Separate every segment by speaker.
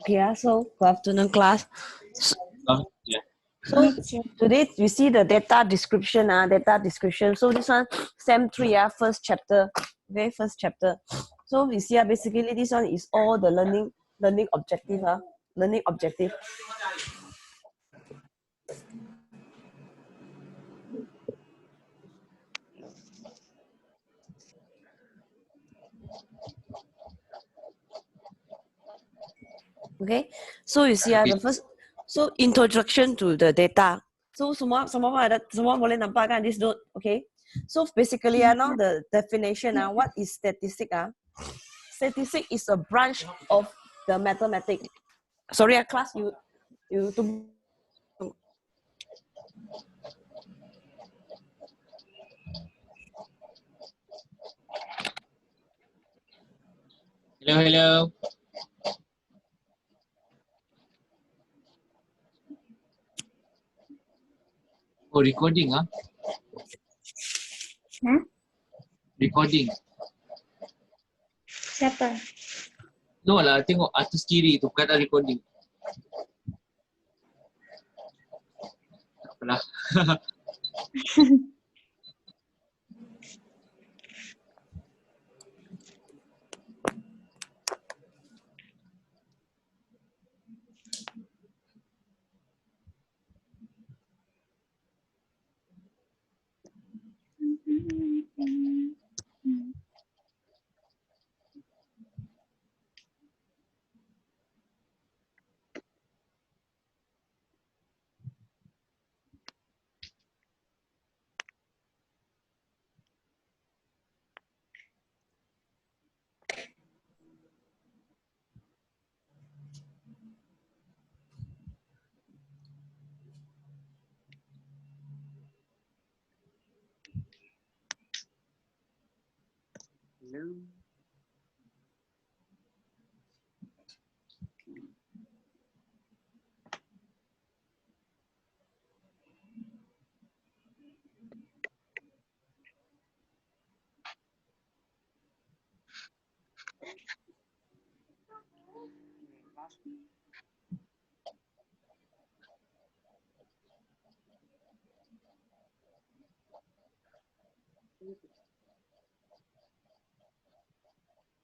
Speaker 1: Okay, so good afternoon, class.
Speaker 2: Yeah.
Speaker 1: So today we see the data description. So this one, SEM 3, first chapter, very first chapter. So we see basically this one is all the learning objective. Learning objective. Okay, so you see the first, so introduction to the data. So semua boleh nampak kan this note, okay? So basically now the definition what is statistic Statistic is a branch of the mathematics. Sorry, class, you
Speaker 2: Hello. Oh, recording Recording.
Speaker 3: Siapa?
Speaker 2: No lah, tengok atas kiri tu, bukan ada recording. Tak apalah.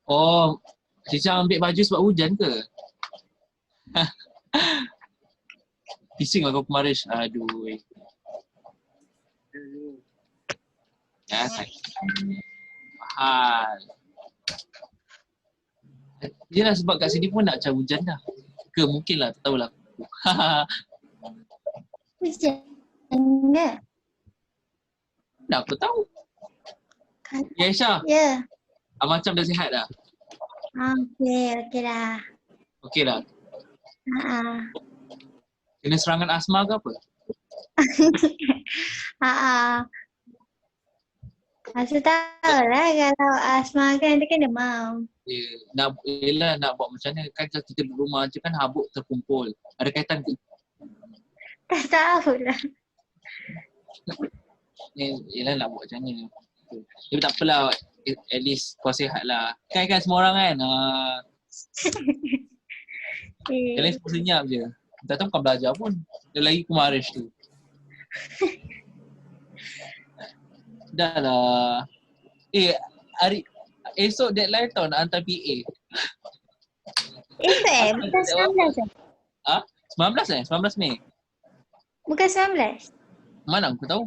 Speaker 2: Oh, Cica ambil baju sebab hujan ke? Bising lah kau kemarin. Aduh. Ya, mahal. Yelah sebab kat sini pun nak macam hujan dah. Ke mungkin lah, tak tahulah.
Speaker 3: Hujan enggak?
Speaker 2: Dah aku tahu. Ya Aisyah,
Speaker 3: Ya.
Speaker 2: macam dah sihat dah?
Speaker 3: Okey dah.
Speaker 2: Okey dah.
Speaker 3: Ha.
Speaker 2: Kena serangan asma ke apa?
Speaker 3: Asal tahu lah kalau asma kan dia kan demam.
Speaker 2: Yelah nak buat macam mana kan kalau kita duduk rumah je kan habuk terkumpul. Ada kaitan ke?
Speaker 3: Tak tahu lah.
Speaker 2: Yelah nak buat macam mana. Tapi tak apalah, at least kau sihat lah. Kan semua orang kan. Kalian semua senyap je. Tak tahu bukan belajar pun. Dia lagi kemarin tu. Dah lah. Esok deadline tau nak hantar PA.
Speaker 3: Esok bukan 19
Speaker 2: 19 Mei.
Speaker 3: Bukan 19.
Speaker 2: Mana aku tahu?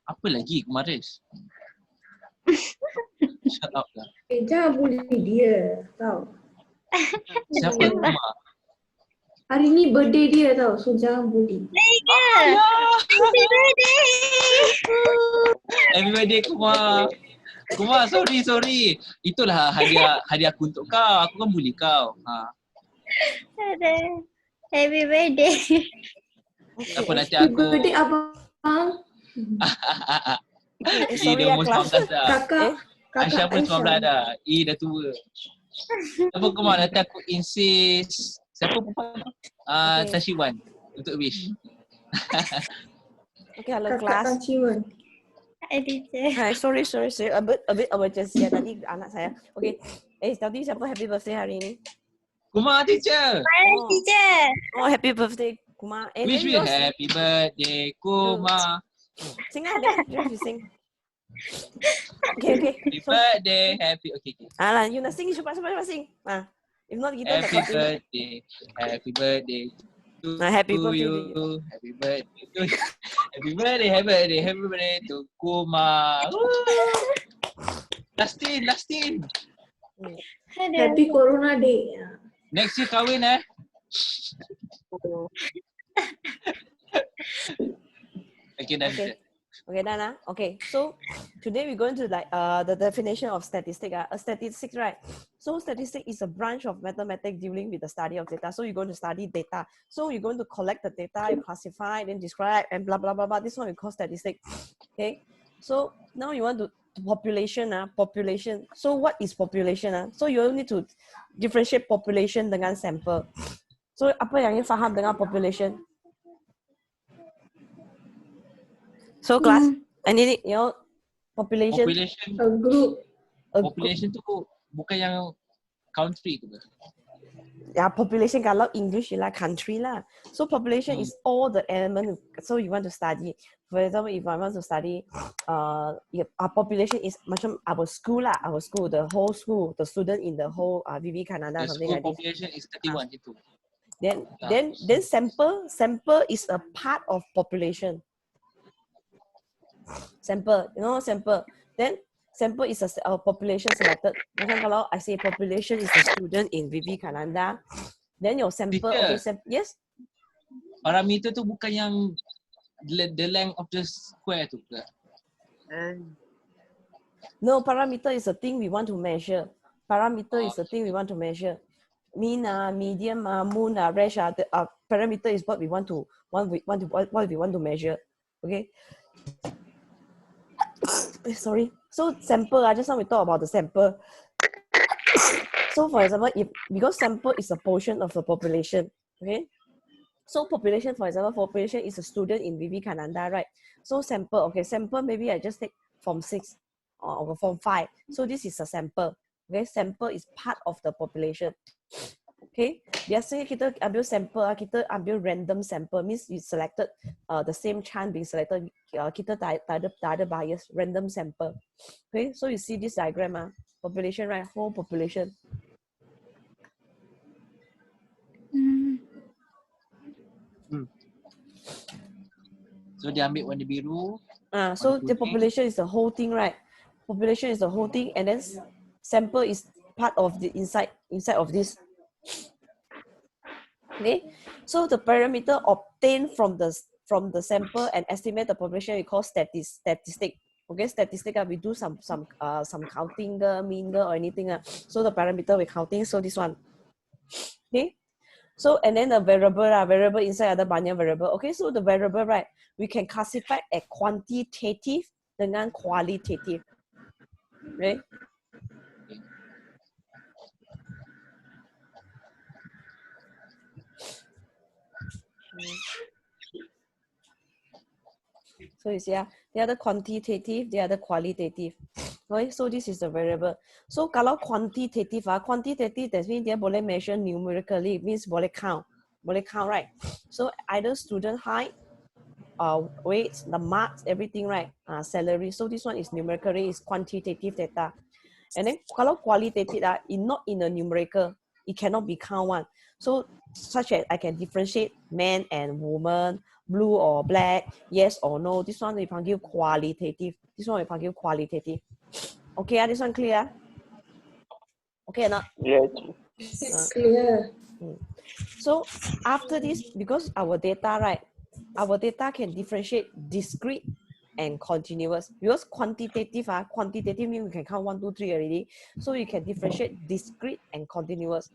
Speaker 2: Apa lagi kemarin? Shut up lah.
Speaker 4: Jangan bully dia, tau.
Speaker 2: Siapa Kumar?
Speaker 4: Hari ni birthday dia tau, so jangan bully.
Speaker 3: Happy birthday.
Speaker 2: Happy birthday Kumar. Kumar, sorry. Itulah hadiah aku untuk kau. Aku kan bully kau.
Speaker 3: Happy birthday.
Speaker 2: Apa nanti aku...
Speaker 4: Happy birthday abang.
Speaker 1: sorry
Speaker 2: Dia umur
Speaker 1: class.
Speaker 2: 19 dah.
Speaker 4: Kakak
Speaker 2: Aisyah pun 19 dah. Dah tua. Apa Kumar, nanti aku insist. Siapa perempuan? Tashiwan untuk wish.
Speaker 1: Okay, hello
Speaker 4: Kakak
Speaker 1: class.
Speaker 4: Tanciwan.
Speaker 3: Hi, teacher.
Speaker 1: Hi, sorry. A bit emergency tadi anak saya. Okay. Tadi siapa happy birthday hari ini?
Speaker 2: Kumar teacher.
Speaker 3: Hi, teacher.
Speaker 1: Oh, happy birthday, Kumar.
Speaker 2: Wish
Speaker 1: Then
Speaker 2: me
Speaker 1: yours,
Speaker 2: happy birthday, Kumar.
Speaker 1: sing lah, Jeff, you sing. Okay.
Speaker 2: Happy
Speaker 1: So,
Speaker 2: birthday, happy. Okay.
Speaker 1: lah, you nak sing, cepat sing. If not, kita nak
Speaker 2: Happy
Speaker 1: continue.
Speaker 2: birthday to
Speaker 1: Happy birthday
Speaker 2: you.
Speaker 1: to you.
Speaker 2: Happy birthday to you. Happy birthday to Kumar. Lastin.
Speaker 4: Happy Corona Day.
Speaker 2: Next year kahwin Okay, done.
Speaker 1: Okay, done. Okay, so today we're going to the definition of statistic. A statistic, right? So statistic is a branch of mathematics dealing with the study of data. So you're going to study data. So you're going to collect the data, you classify, then describe, and blah blah blah blah. This one we call statistic. Okay. So now you want to population. Population. So what is population? So you need to differentiate population dengan sample. So apa yang you faham dengan population? So class, I need it, population.
Speaker 4: A group.
Speaker 2: Population tu bukan yang country tu ke?
Speaker 1: Yeah, population kalau English lah, country lah. So population is all the element. So you want to study. For example, if I want to study, our population is macam our school, the whole school, the student in the whole VV Canada,
Speaker 2: The
Speaker 1: something
Speaker 2: school
Speaker 1: like this.
Speaker 2: population is 31 itu.
Speaker 1: Then sample is a part of population. Sample. Then sample is a population selected. Macam kalau I say population is a student in VV Canada, then your sample, yes?
Speaker 2: Parameter tu bukan yang the length of the square tu ke?
Speaker 1: No, parameter is a thing we want to measure. Mean, medium, moon, range, parameter is what we want to measure. Okay. Sorry. So sample, just now we talk about the sample. So for example, because sample is a portion of the population, okay? So population, for example, population is a student in VV Canada, right? So sample, maybe I just take form 6 or form 5. So this is a sample, okay? Sample is part of the population. Okay, biasanya kita ambil sample, kita ambil random sample, means you selected the same chance being selected, kita tak ada bias, random sample. Okay, so you see this diagram, population, right? Whole population.
Speaker 2: So dia ambil warna biru.
Speaker 1: So the population is the whole thing, right? Population is the whole thing, and then sample is part of the inside of this. Okay, so the parameter obtained from the sample and estimate the population we call statistic. Okay, statistic, we do some counting, mean or anything. So the parameter we're counting. So this one. Okay, so and then the variable inside ada banyak variable. Okay, so the variable, right, we can classify as quantitative dengan qualitative. Right? So you see, they are the quantitative, they are the qualitative. Okay, so this is the variable. So kalau quantitative, quantitative that means dia boleh measure numerically, means boleh count, right? So either student height, weight, the marks, everything, right? Salary. So this one is numerically, is quantitative data. And then kalau qualitative, not in a numerical, it cannot be count one. So such as I can differentiate man and woman, blue or black, yes or no. This one we panggil qualitative. Okay, this one clear? Okay or not?
Speaker 4: It's clear.
Speaker 1: So after this, because our data, right, our data can differentiate discrete and continuous. Because quantitative means we can count 1, 2, 3 already. So you can differentiate discrete and continuous.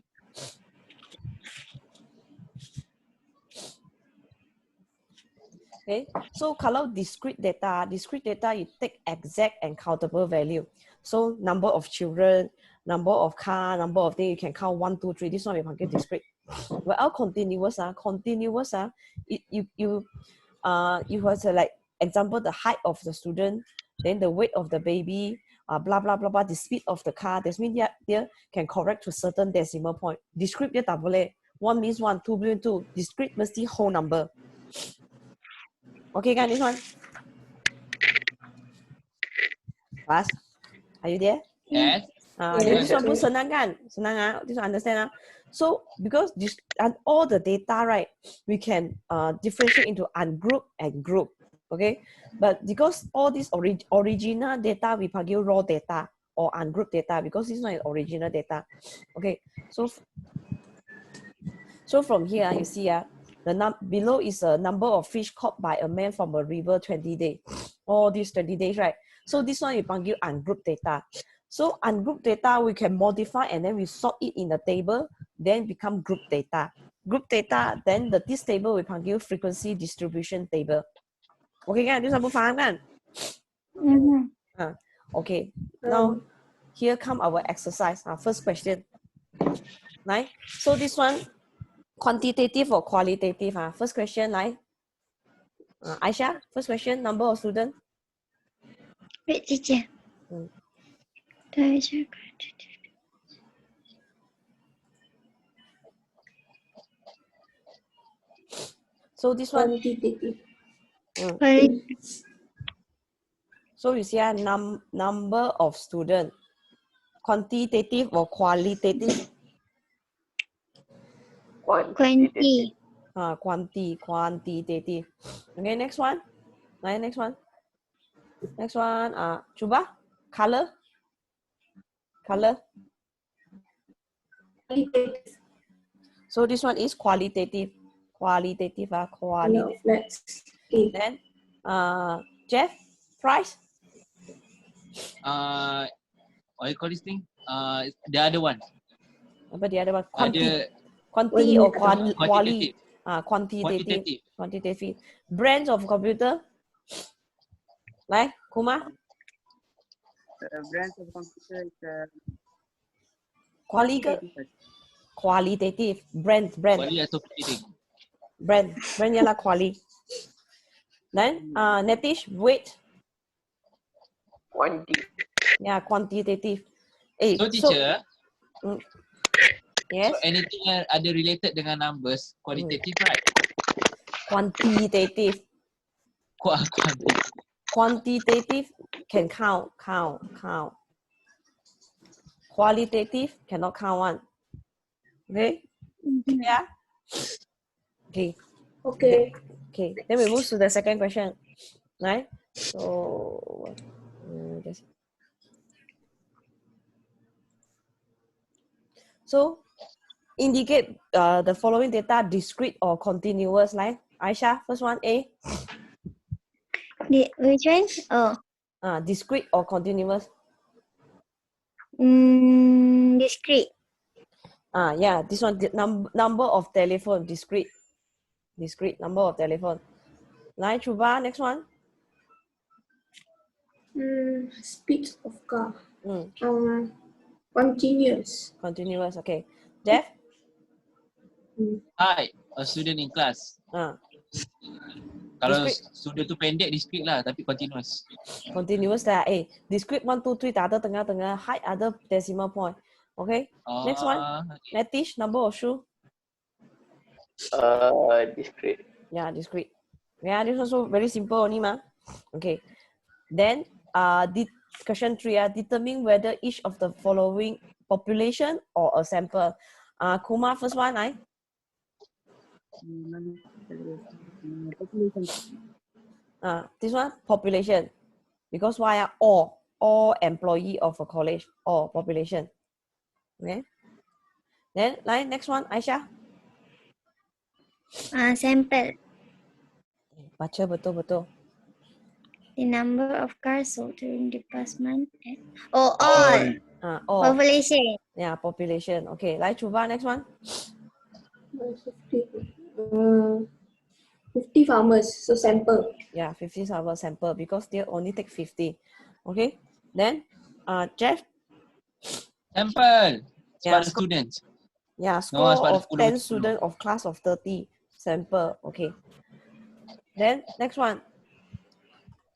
Speaker 1: Okay, so kalau discrete data, you take exact and countable value. So number of children, number of car, number of things, you can count 1, 2, 3. This one we can get discrete. Well, continuous, you have to, like, example, the height of the student, then the weight of the baby, blah blah blah blah, the speed of the car. That means dia can correct to certain decimal point. Discrete dia tak boleh. 1 means 1, 2 means 2. Discrete mesti whole number. Okay kan this one? Pas? Are you there?
Speaker 2: Yes.
Speaker 1: Then this one pun senang kan? Senang this one understand So because this and all the data, right, we can differentiate into ungroup and group. Okay, but because all this original data we panggil raw data or ungrouped data because this one is original data. Okay, so from here you see below is a number of fish caught by a man from a river 20 days. All these 20 days, right? So this one you panggil ungrouped data. So ungrouped data we can modify and then we sort it in the table, then become group data. Group data, then this table we panggil frequency distribution table. Okay kan? This one pun faham kan? Okay. Now here come our exercise. First question. Right? So this one quantitative or qualitative? First question, right? Aisha, first question, number of students.
Speaker 3: Wait, teacher.
Speaker 1: So this one.
Speaker 4: Quantitative.
Speaker 1: So you see number of students. Quantitative or qualitative?
Speaker 3: Quantitative.
Speaker 1: Quantitative. Okay, next one. Next one. Next one. Cuba. Color. So this one is qualitative. Qualitative. Then Jeff, price.
Speaker 2: What you call this thing? The other one.
Speaker 1: Apa the other one?
Speaker 2: Quantitative.
Speaker 1: Or quality? Quantitative. Brands of computer. Like Kumar.
Speaker 5: Brands of computer is
Speaker 1: qualitative. Brand.
Speaker 2: Quali atau quantitative?
Speaker 1: Brand ialah quali. Then Netish, weight. Yeah, quantitative.
Speaker 2: So teacher.
Speaker 1: Yes.
Speaker 2: So anything yang ada related dengan numbers, qualitative, right?
Speaker 1: Quantitative. Quantitative can count. Qualitative cannot count one. Okay? Yeah. Okay. Then we move to the second question. Right? So indicate the following data discrete or continuous, like Aisha, first one A.
Speaker 3: Which one?
Speaker 1: Discrete or continuous?
Speaker 3: Discrete.
Speaker 1: Yeah, this one number of telephone, discrete number of telephone. Like Chuba, next one.
Speaker 4: Speed of car. Continuous.
Speaker 1: Okay. Jeff?
Speaker 2: Hi, a student in class. Kalau student tu pendek, discrete lah, tapi continuous.
Speaker 1: Continuous lah. Discrete 1, 2, 3 tak ada tengah-tengah. Height ada decimal point. Okay. Next one. Netish, number of shoe.
Speaker 5: discrete.
Speaker 1: Yeah, discrete. Yeah, this also very simple only ma. Okay. Then question 3, determine whether each of the following population or a sample. Kumar, first one, this one population. Because why are all employee of a college or population. Okay. Then next one, Aisha.
Speaker 3: Sample.
Speaker 1: Baca betul-betul.
Speaker 3: The number of cars sold during the past month. All. Population.
Speaker 1: Yeah, population. Okay, Chuba, next one.
Speaker 4: 50 farmers, so sample.
Speaker 1: Yeah, 50 farmers sample because they only take 50. Okay, then Jeff.
Speaker 2: Sample.
Speaker 1: Yeah,
Speaker 2: students.
Speaker 1: Yeah, score of 10 students of class of 30 sample. Okay. Then next one.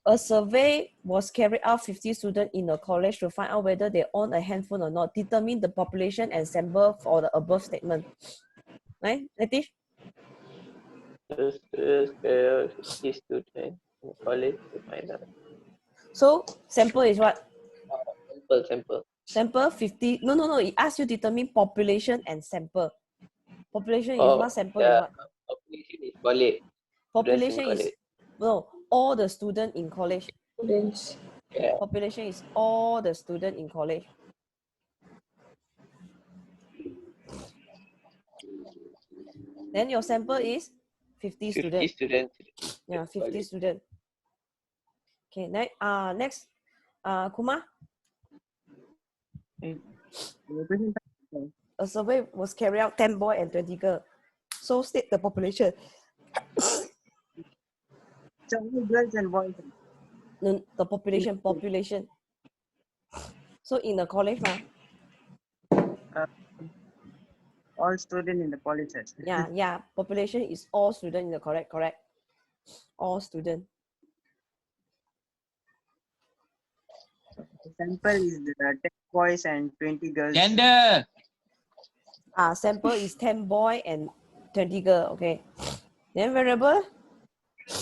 Speaker 1: A survey was carried out 50 students in a college to find out whether they own a handphone or not. Determine the population and sample for the above statement. Right, Latish?
Speaker 5: So, 50 students in college to find out.
Speaker 1: So sample is what?
Speaker 5: Sample.
Speaker 1: Sample 50. No. It asks you determine population and sample. Population is what? Sample is what?
Speaker 5: Population is college.
Speaker 1: Population
Speaker 5: Students in
Speaker 1: is no, all the student in college.
Speaker 4: Students.
Speaker 5: Yeah.
Speaker 1: Population is all the student in college. Then your sample is 50
Speaker 5: 50
Speaker 1: students.
Speaker 5: students.
Speaker 1: Yeah, 50
Speaker 5: college.
Speaker 1: students. Okay, next, Kumar. A survey was carried out 10 boy and 20 girl. So state the population.
Speaker 6: So only girls and boys.
Speaker 1: No, the population. So in the college,
Speaker 6: All students in the colleges.
Speaker 1: yeah. Population is all student in the correct. All student.
Speaker 6: The sample is the 10 boys and 20 girls.
Speaker 2: Gender.
Speaker 1: Sample is 10 boy and 20 girl. Okay. Then variable.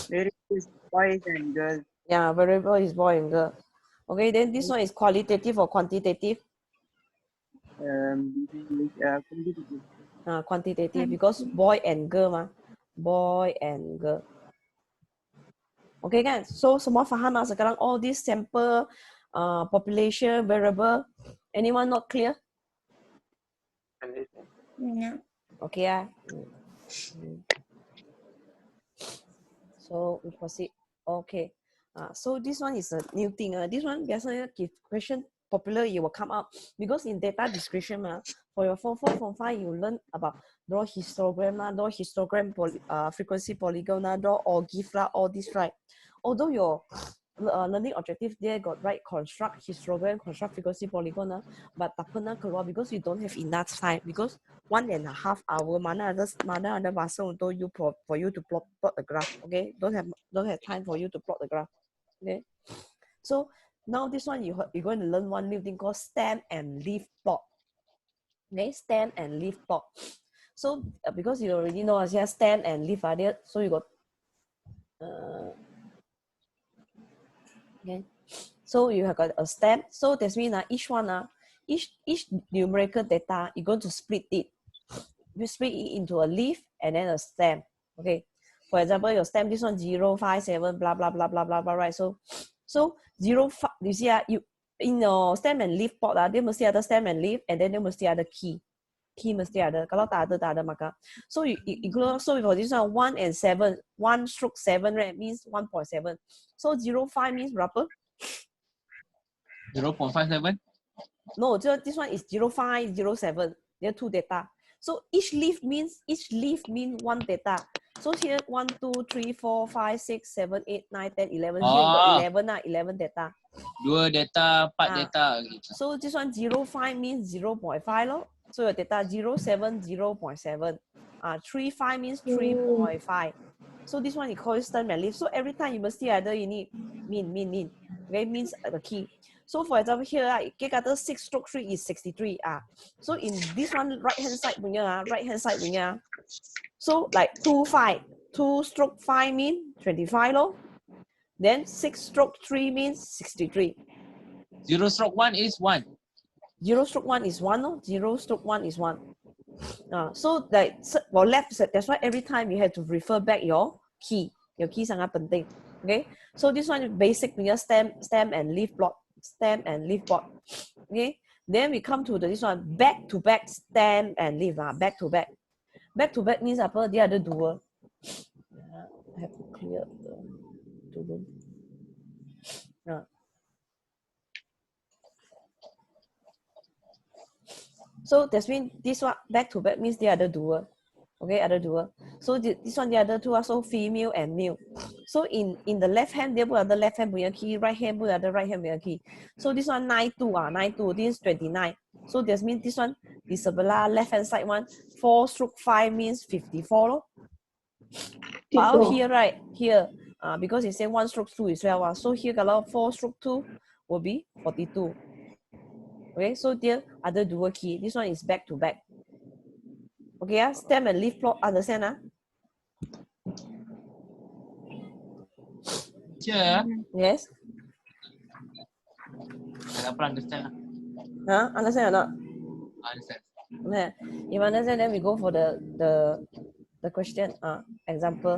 Speaker 6: Variable is boys and girls.
Speaker 1: Yeah, variable is boy and girl. Okay, then this one is qualitative or quantitative? Quantitative because boy and girl boy and girl. Okay kan? So semua faham sekarang all this sample, population, variable. Anyone not clear?
Speaker 3: No.
Speaker 1: Okay So we proceed. Okay. So this one is a new thing. This one biasanya if question popular, it will come up because in data description for your form 4, form 5, you learn about draw histogram frequency polygon draw or give all this, right? Although your learning objective there got right construct histogram, construct frequency polygon but tak pernah keluar because you don't have enough time because 1.5 hours mana ada masa untuk you for you to plot the graph. Okay, don't have time for you to plot the graph. Okay, so now this one you're going to learn one new thing called stem and leaf plot. Okay, stem and leaf plot. So because you already know as stem and leaf are there, so you got okay. So you have got a stem. So that means each one each numerical data you're going to split it. You split it into a leaf and then a stem. Okay. For example, your stem this one 0, 5, 7, blah blah blah blah blah blah, right? So 0, 5, you see you in your stem and leaf plot dia mesti ada stem and leaf and then dia mesti ada key. Key mesti ada. Kalau tak ada maka. So you so for this one 1 and 7, 1 stroke 7, right, means 1.7. So 0, 5 means berapa?
Speaker 2: 0.57.
Speaker 1: No, this one is 0, 5, 0, 7. There are 2 data. So each leaf means 1 data. So here 1, 2, 3, 4, 5, 6, 7, 8, 9, 10, 11. Here you got 11 data.
Speaker 2: 2 data, 4 data.
Speaker 1: So this one 0, 5 means 0.5 lor. So your data 0, 7, 0.7. 3, 5 means 3.5. So this one you call it stem and leaf. So every time you must see either you need mean. Okay, means the key. So for example here, kata 6 stroke 3 is 63. So in this one right hand side punya, so like 2, 5. 2 stroke 5 mean 25 lor. Then 6 stroke 3 means 63.
Speaker 2: 0 stroke 1 is 1.
Speaker 1: 0 stroke 1 is 1 lor. 0 stroke 1 is 1. So like for left, that's why every time you have to refer back your key. Your key sangat penting. Okay. So this one is basic punya stem and leaf plot. Stem and leaf plot. Okay. Then we come to this one back to back stem and leaf. Back to back. Back to back means apa? Dia ada 2. I have to clear the room. So that means this one back to back means dia ada 2. Okay, ada 2. So this one dia ada 2, so female and male. So in the left hand dia pun ada left hand punya key, right hand pun ada right hand punya key. So this one 92 this is 29. So that means this one di sebelah left hand side one 4 stroke 5 means 54 lor. But out here, right here because it say 1 stroke 2 is 12. So here kalau 4 stroke 2 will be 42. Okay, so there other dual key. This one is back to back. Okay, stem and leaf plot, understand?
Speaker 2: Teacher,
Speaker 1: Yes.
Speaker 2: I don't understand.
Speaker 1: Understand or not?
Speaker 2: Understand.
Speaker 1: Yeah. If understand, then we go for the question. Example.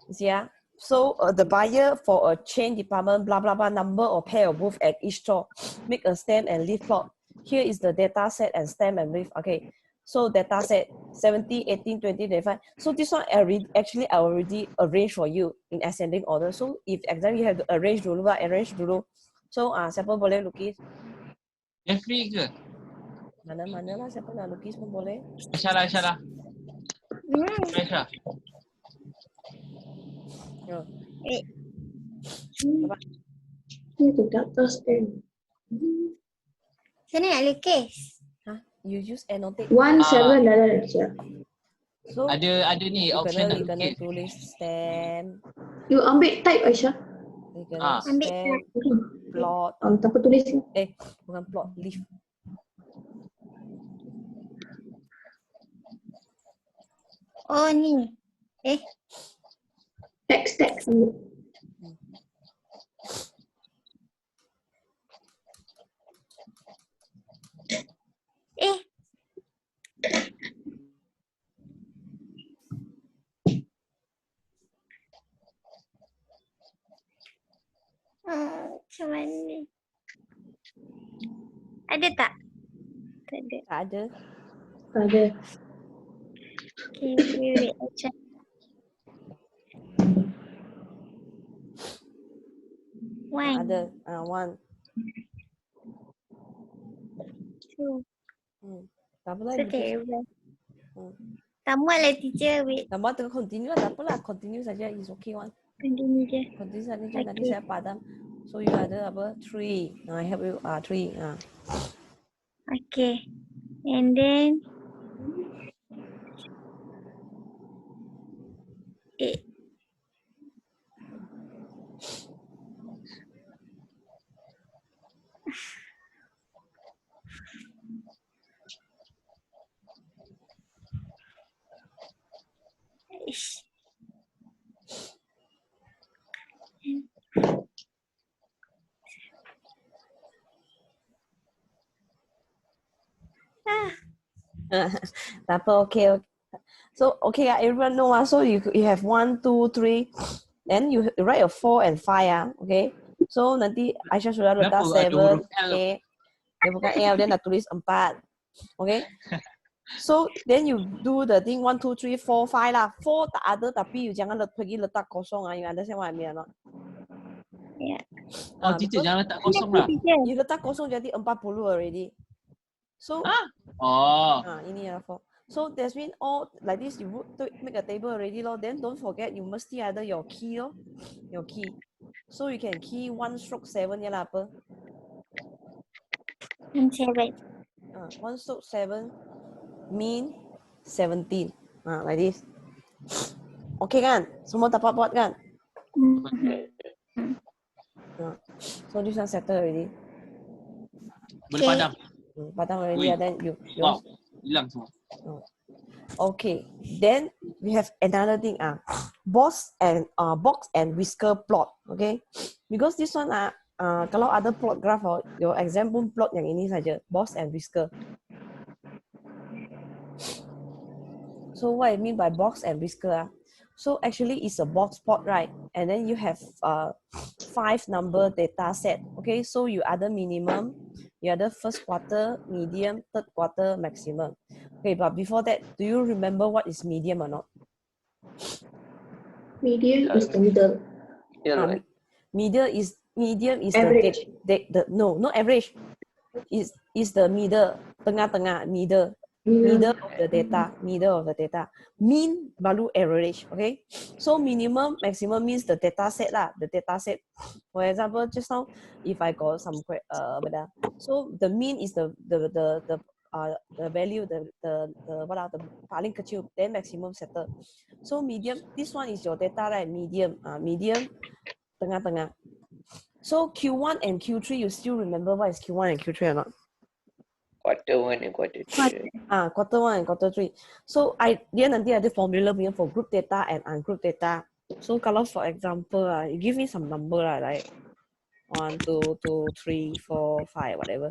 Speaker 1: You see, so the buyer for a chain department, blah blah blah, number or pair of both at each store. Make a stem and leaf plot. Here is the data set and stem and leaf. Okay. So data set 70, 18, 20, 25. So this one actually I already arranged for you in ascending order. So if exam you have to arrange dulu, arrange dulu. So siapa boleh lukis?
Speaker 2: Jeffrey ke?
Speaker 1: Mana-mana lah siapa nak lukis pun boleh.
Speaker 2: Aisyah. Aisyah.
Speaker 4: Ni tu data stand.
Speaker 3: Sana nak lukis.
Speaker 1: You use annotate.
Speaker 4: 1-7 dah ada teacher.
Speaker 1: So
Speaker 2: Ada ni option nak
Speaker 1: you kena
Speaker 2: lukis.
Speaker 1: tulis stem.
Speaker 4: You ambil type Aisyah.
Speaker 1: You kena
Speaker 3: Ambil
Speaker 1: stem, plot.
Speaker 4: Tak apa tulis ni.
Speaker 1: Bukan plot, leaf.
Speaker 3: Oh ni.
Speaker 4: Text ambil.
Speaker 3: Macam mana? Ada tak? Tak ada.
Speaker 1: Tak ada.
Speaker 4: Ada.
Speaker 3: Okay, wait. I check.
Speaker 1: Tak ada. One.
Speaker 3: 2.
Speaker 1: Tak apalah.
Speaker 3: So terrible. Tak muat lah teacher. Wait.
Speaker 1: Tambah tengah continue lah. Tak apalah. Continue saja. Is okay one.
Speaker 3: Continue je.
Speaker 1: Continue saja.
Speaker 3: Okay.
Speaker 1: Nanti saya padam. So you ada apa? 3. I help you. 3.
Speaker 3: Okay. And then 8. Ish.
Speaker 1: Tak apa. Okay. So okay, everyone know. So you have 1, 2, 3. Then you write a 4 and 5. Okay. So nanti Aisyah sudah letak
Speaker 2: Kenapa ada
Speaker 1: 7,
Speaker 2: huruf L?
Speaker 1: A. Dia bukan L, dia nak tulis 4. Okay. So then you do the thing 1, 2, 3, 4, 5 lah. 4 tak ada tapi you jangan pergi letak kosong. You understand what I mean or not?
Speaker 3: Yeah.
Speaker 2: Oh, teacher jangan letak kosong lah.
Speaker 1: You letak kosong jadi 40 already. So
Speaker 2: Oh.
Speaker 1: ini ya 4. So that's mean all like this you make a table already lor. Then don't forget you mesti ada your key lor. Your key. So you can key 1 stroke 7 ya lah apa?
Speaker 3: 7.
Speaker 1: 1 stroke 7 mean 17. Like this. Okay kan? Semua dapat buat kan? So this one settle already.
Speaker 2: Boleh padam.
Speaker 1: Padam already. Then you
Speaker 2: Wow. Hilang semua.
Speaker 1: Okay. Then we have another thing. Box and whisker plot. Okay. Because this one kalau ada plot graph your exam pun plot yang ini saja. Box and whisker. So what I mean by box and whisker? So actually it's a box plot, right? And then you have 5 number data set. Okay, so you ada minimum, you ada first quarter, medium, third quarter, maximum. Okay, but before that, do you remember what is medium or not?
Speaker 4: Medium is the middle.
Speaker 5: Yeah,
Speaker 1: Medium is
Speaker 4: Average.
Speaker 1: no, not average. Is the middle, tengah-tengah, middle of the data. Mean baru average. Okay, so minimum, maximum means the data set lah. The data set. For example, just now, if I got some so the mean is the the value, the what are the paling kecil, then maximum settle. So medium, this one is your data, right? Medium, medium, tengah-tengah. So Q1 and Q3, you still remember what is Q1 and Q3 or not?
Speaker 5: Quarter 1 and quarter 3.
Speaker 1: Quarter 1 and quarter 3. So dia nanti ada formula punya for group data and ungroup data. So kalau for example, you give me some number like 1, 2, 3, 4, 5, whatever.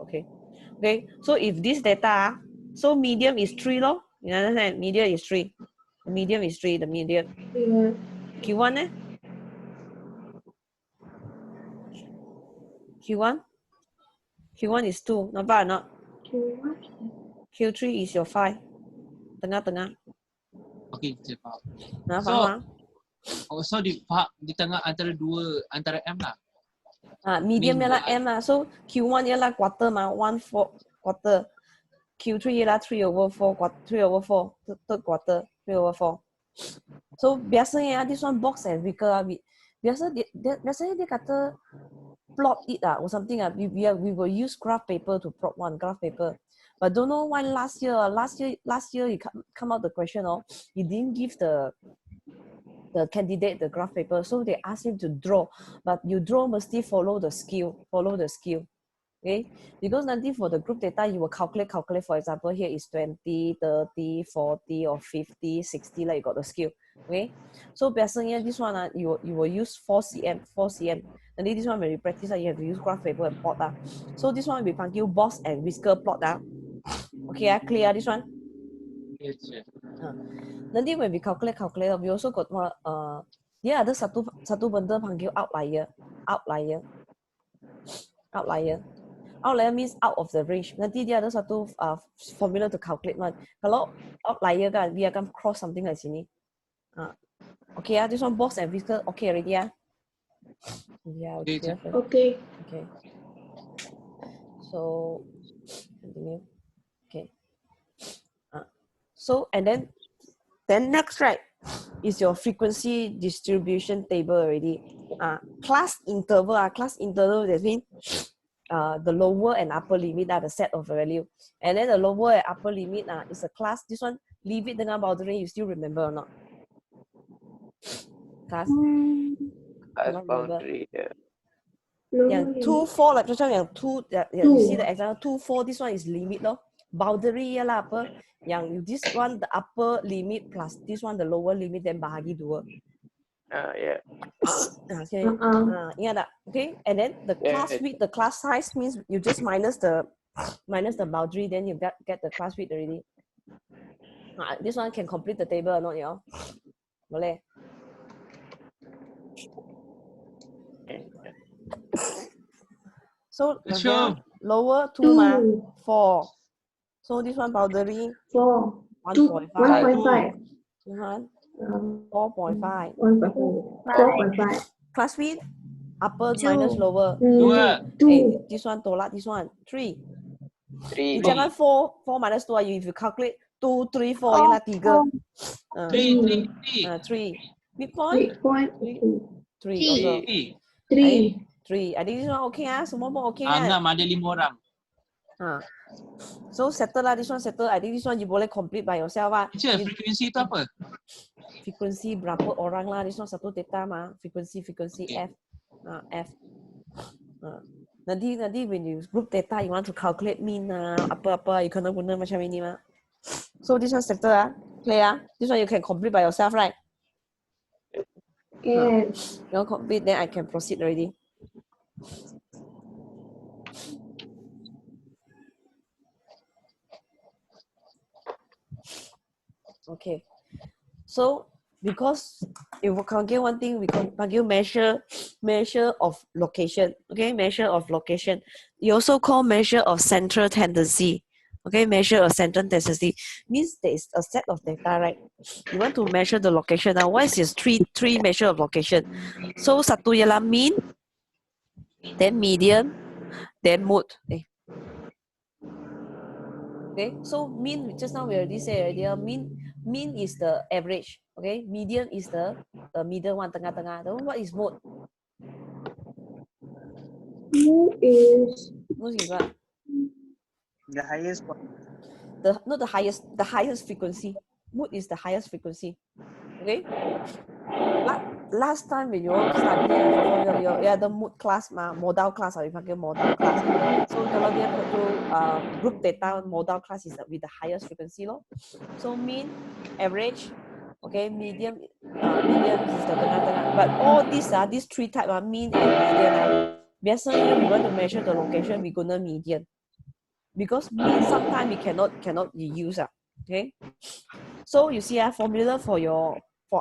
Speaker 1: Okay. Okay. So if this data, so medium is 3 lor. You understand? Medium is 3. The medium is 3. The medium.
Speaker 4: Yeah.
Speaker 1: Q1 eh? Q1 is 2. Nampak or not? Q3 is your 5. Tengah-tengah.
Speaker 2: Okay, saya faham.
Speaker 1: Faham?
Speaker 2: So di tengah antara M lah.
Speaker 1: Medium ialah M lah. So Q1 ialah quarter mah, 1/4 quarter. Q3 ialah 3/4, 3/4, third quarter, 3/4. So biasanya this one box and weaker biasanya dia kata plot it or something we will use graph paper to plot one graph paper. But don't know why last year you come out the question you didn't give the candidate the graph paper, so they ask him to draw, but you draw must follow the skill, okay? Because nanti for the group data you will calculate, for example here is 20, 30, 40 or 50, 60, like you got the skill, okay? So biasanya this one you will use 4 cm, and then this one when you practice you have to use graph paper and plot so this one we panggil box and whisker plot okay, clear this one?
Speaker 2: Yes, yes.
Speaker 1: Nanti when we calculate, we also got dia ada satu benda panggil outlier. Outlier means out of the range. Nanti dia ada satu formula to calculate one. Kalau outlier kan, dia akan cross something like sini. Okay, this one box and whisker okay already Yeah,
Speaker 4: Okay.
Speaker 1: So continue. Okay. So and then next, right, is your frequency distribution table already. Class interval that means the lower and upper limit are the set of value. And then the lower and upper limit is a class. This one, leave it dengan boundary, you still remember or not? Class?
Speaker 5: As boundary, yeah.
Speaker 1: Yang 2, 4, like yang 2, you see the example 2, 4, this one is limit lor. Boundary lah apa? Yang this one the upper limit plus this one the lower limit, then bahagi 2.
Speaker 5: Yeah.
Speaker 1: Ingat tak? Okay, and then the class width, the class size means you just minus the boundary, then you get the class width already. This one can complete the table or not, y'all? Boleh? So lower 2 4. So this one boundary 1.5. 4.5.
Speaker 4: 4.5.
Speaker 1: Class width upper minus lower
Speaker 4: 2.
Speaker 1: This one tolak this one 3.
Speaker 5: 3.
Speaker 1: You jangan 4 minus 2 if you calculate 2, 3, 4 ialah 3. 3. Midpoint 3 also. 3. I think this one okay semua pun okay kan?
Speaker 2: 6 ada 5 orang.
Speaker 1: So settle lah, this one settle. I think this one you boleh complete by yourself
Speaker 2: Frekuensi itu apa?
Speaker 1: Frekuensi berapa orang lah, this one satu data mah. Frekuensi F. F. Nanti when you group data you want to calculate mean apa-apa you kena guna macam ini mah. So this one settle clear This one you can complete by yourself, right?
Speaker 4: Yes.
Speaker 1: You complete, then I can proceed already. Okay. So because if we can get one thing, we can measure of location. Okay, measure of location. You also call measure of central tendency. Okay, measure of central tendency means there is a set of data, right? You want to measure the location. Now, what is this three measure of location? So satu ialah mean, then median, then mode. Okay, so mean just now we already said already. Mean is the average. Okay, median is the middle one, tengah-tengah. Then what is mode?
Speaker 4: Mode is
Speaker 1: Mood is what?
Speaker 6: The highest one.
Speaker 1: Not the highest frequency. Mood is the highest frequency. Okay? Last time when you all study you the mood class modal class or dipanggil modal class. So kalau dia group data modal class is with the highest frequency loh. So mean, average, okay, medium is the tengah-tengah. But all these three type mean and median biasanya we want to measure the location, we gonna median. Because mean sometimes we cannot use okay. So you see formula for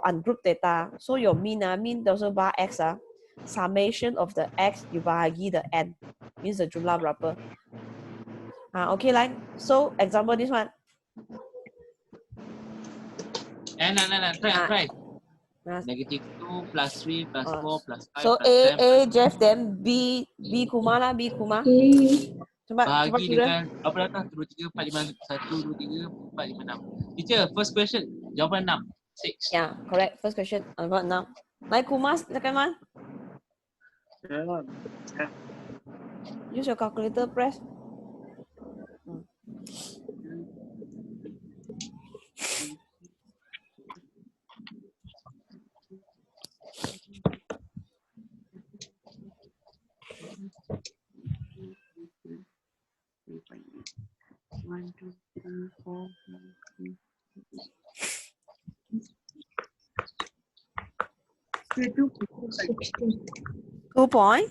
Speaker 1: ungrouped data. So your mean also bar x summation of the x you bahagi the n means the jumlah berapa. Okay, like so example this one.
Speaker 2: Try. Negative 2 plus 3 plus 4 plus 5
Speaker 1: so
Speaker 2: plus 10.
Speaker 1: A Jeff, then B Kumar lah, B Kumar. Cepat
Speaker 2: Bahagi
Speaker 1: sudah.
Speaker 2: dengan apa datang? 2, 3, 4, 5, 1, 2, 3, 4, 5, 6. Teacher, first question, jawapan 6. 6.
Speaker 1: Yeah, correct. First question, about 6. Like Kumar, second one. Use your calculator, press.
Speaker 6: One, two, three, 4,
Speaker 1: 2 point.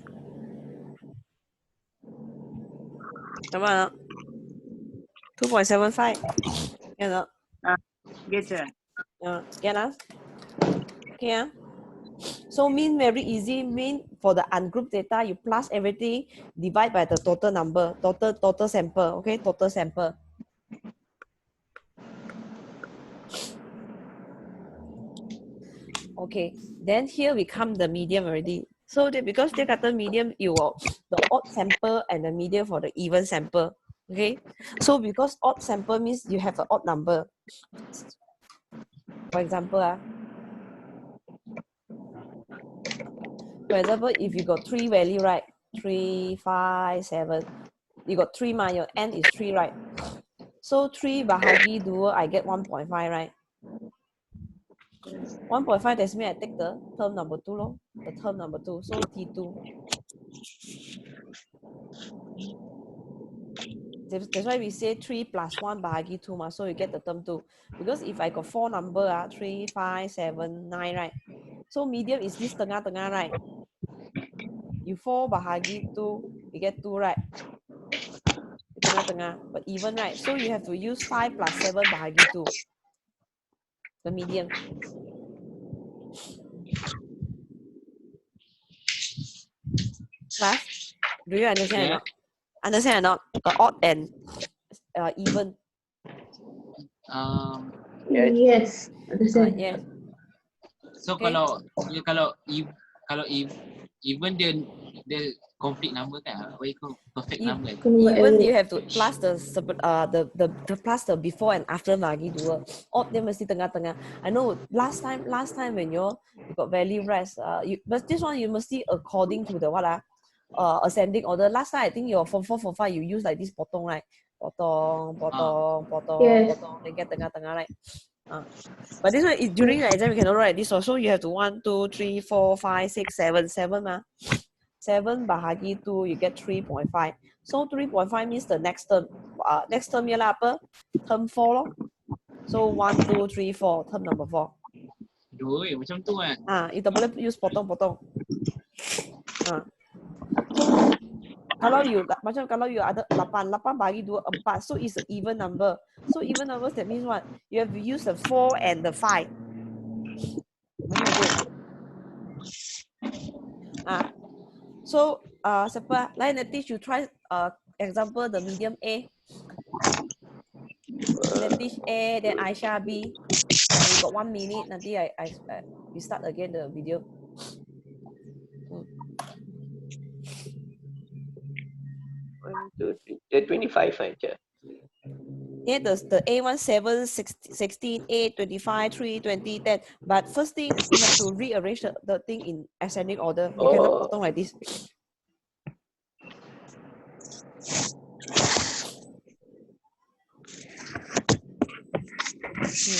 Speaker 1: Come on. 2.75. Yeah,
Speaker 6: get it.
Speaker 1: Get us. Okay. So mean very easy. Mean for the ungrouped data, you plus everything, divide by the total number, total sample. Okay, total sample. Okay, then here we come the medium already. So because they got the medium, you will the odd sample and the medium for the even sample. Okay, so because odd sample means you have an odd number. For example, if you got 3 value, right? 3, 5, 7. You got 3, your n is 3, right? So 3 bahagi 2, I get 1.5, right? 1.5, that's mean I take the term number 2, lor. The term number 2, so T2. That's why we say 3 plus 1 bahagi 2, so you get the term 2. Because if I got 4 number, 3, 5, 7, 9, right? So medium is this tengah-tengah, right? You 4 bahagi 2, you get 2, right? Tengah-tengah, but even, right? So you have to use 5 plus 7 bahagi 2. The medium. Class, do you understand or not? Understand or not? The odd and even.
Speaker 4: Yes. Understand.
Speaker 1: Yes.
Speaker 2: So
Speaker 1: Okay.
Speaker 2: kalau even dia complete number kan, what you call perfect number.
Speaker 1: Even you have to plus the plus the before and after bagi 2. Odd dia mesti tengah-tengah. I know last time when you got value rest, but this one you must see according to the what ascending order. Last time I think your form 4, form 5 you use like this potong, right? Potong, then get tengah-tengah, right? But this one is during the exam you cannot write this also. You have to 1, 2, 3, 4, 5, 6, 7, 7 7 bahagi 2, you get 3.5. So 3.5 means the next term. Next term ialah apa? Term 4 lor. So 1, 2, 3, 4, term number 4.
Speaker 2: Doi, macam tu kan.
Speaker 1: You tak boleh use potong-potong. So kalau you ada 8 bahagi 2, 4. So it's an even number. So even numbers, that means what? You have to use the 4 and the 5. Macam itu. So siapa lain nanti you try example the medium A. Nanti A, then Aisyah B. We got 1 minute. Nanti we start again the video.
Speaker 5: One, two, three. 25 aja.
Speaker 1: Yeah, the A1 7, 16, 8, 25, 3, 20, 10. But first thing you have to rearrange the thing in ascending order. You cannot potong like this.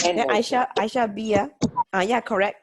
Speaker 5: And
Speaker 1: Then Aisha B, yeah. Yeah, correct.